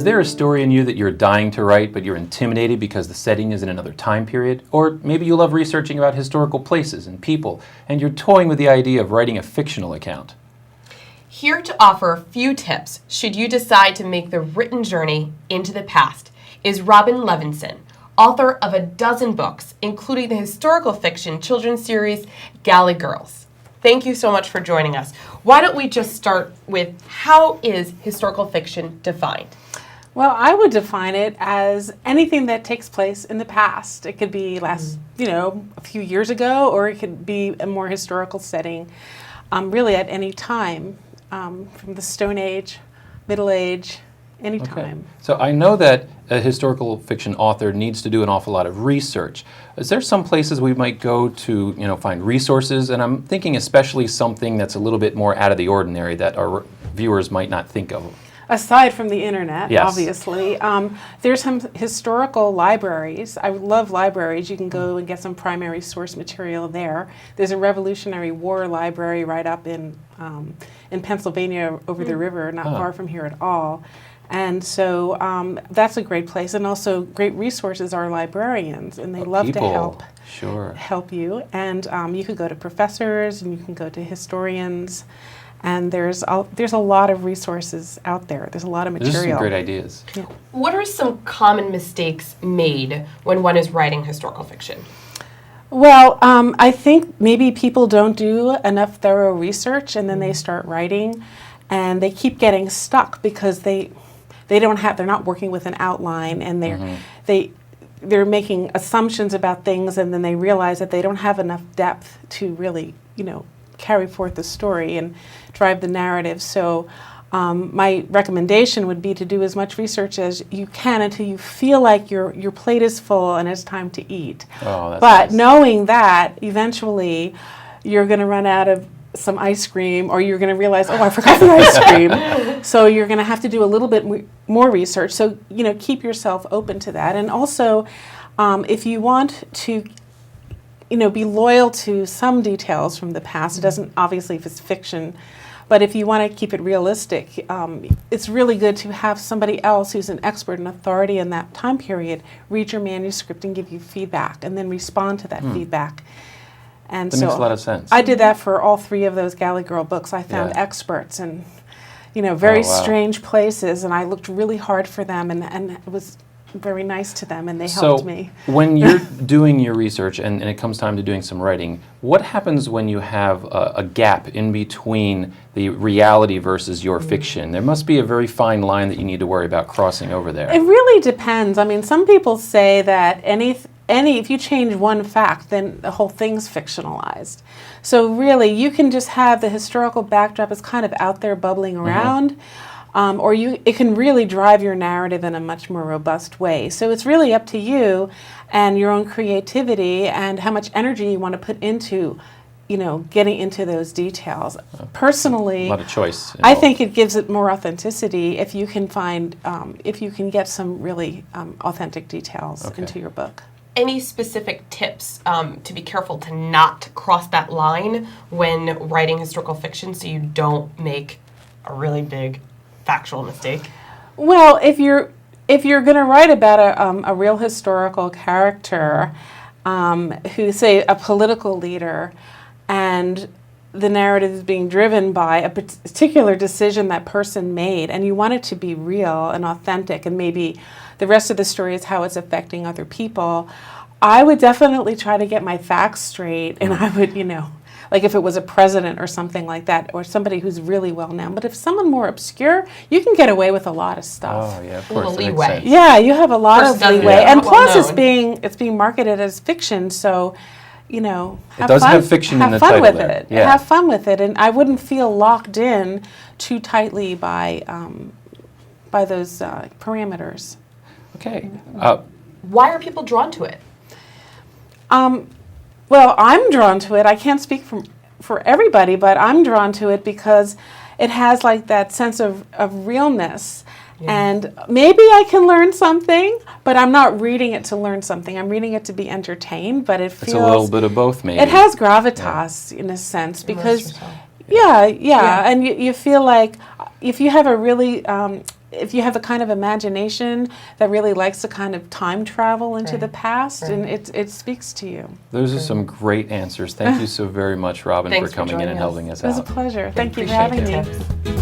Is there a story in you that you're dying to write, but you're intimidated because the setting is in another time period? Or maybe you love researching about historical places and people, and you're toying with the idea of writing a fictional account? Here to offer a few tips should you decide to make the written journey into the past is Robin Levinson, author of a dozen books, including the historical fiction children's series Galley Girls. Thank you so much for joining us. Why don't we just start with how is historical fiction defined? Well, I would define it as anything that takes place in the past. It could be a few years ago, or it could be a more historical setting, really at any time, from the Stone Age, Middle Age, any time. Okay. So I know that a historical fiction author needs to do an awful lot of research. Is there some places we might go to, find resources? And I'm thinking especially something that's a little bit more out of the ordinary that our viewers might not think of. Aside from the internet, yes. Obviously, there's some historical libraries. I love libraries. You can go and get some primary source material there. There's a Revolutionary War library right up in Pennsylvania over the river, not far from here at all. And so that's a great place. And also great resources are librarians, and they love to help you. And you could go to professors, and you can go to historians. And there's a lot of resources out there. There's a lot of material. There's some great ideas. Yeah. What are some common mistakes made when one is writing historical fiction? Well, I think maybe people don't do enough thorough research, and then they start writing, and they keep getting stuck because they're not working with an outline, and they're making assumptions about things, and then they realize that they don't have enough depth to really, carry forth the story and drive the narrative. So my recommendation would be to do as much research as you can until you feel like your plate is full and it's time to eat. Oh, that's but nice. Knowing that eventually you're going to run out of some ice cream, or you're going to realize, I forgot the ice cream. So you're going to have to do a little bit more research. So, keep yourself open to that. And also, if you want to be loyal to some details from the past. It doesn't, obviously, if it's fiction, but if you want to keep it realistic, it's really good to have somebody else who's an expert and authority in that time period read your manuscript and give you feedback, and then respond to that feedback. And that makes a lot of sense. I did that for all 3 of those Galley Girl books. I found experts in, very strange places, and I looked really hard for them, and it was very nice to them, and they helped me. So when you're doing your research and it comes time to doing some writing, what happens when you have a gap in between the reality versus your fiction? There must be a very fine line that you need to worry about crossing over there. It really depends. I mean, some people say that if you change one fact, then the whole thing's fictionalized. So really, you can just have the historical backdrop as kind of out there bubbling around. Or it can really drive your narrative in a much more robust way. So it's really up to you and your own creativity and how much energy you want to put into, getting into those details. Personally, a lot of choice involved. I think it gives it more authenticity if you can if you can get some really authentic details into your book. Any specific tips to be careful to not cross that line when writing historical fiction so you don't make a really big factual mistake? Well, if you're going to write about a real historical character who, say, a political leader, and the narrative is being driven by a particular decision that person made, and you want it to be real and authentic, and maybe the rest of the story is how it's affecting other people, I would definitely try to get my facts straight, and I would, like if it was a president or something like that, or somebody who's really well known. But if someone more obscure, you can get away with a lot of stuff. Oh yeah, of A little course. That makes leeway. sense. Yeah, you have a lot of leeway, and plus well-known. it's being marketed as fiction, so It does have fiction in the fun title with there. it. Yeah. Have fun with it, and I wouldn't feel locked in too tightly by those parameters. Okay. Why are people drawn to it? Well, I'm drawn to it. I can't speak for everybody, but I'm drawn to it because it has like that sense of realness. Yeah. And maybe I can learn something, but I'm not reading it to learn something. I'm reading it to be entertained, but it feels... It's a little bit of both, maybe. It has gravitas, in a sense, because... Yeah, and you feel like if you have a really if you have the kind of imagination that really likes to kind of time travel into the past, and it speaks to you. Those are some great answers. Thank you so very much, Robin, Thanks for for coming in and joining us. helping us It was a out. pleasure. Thank you for Appreciate having the me. tips.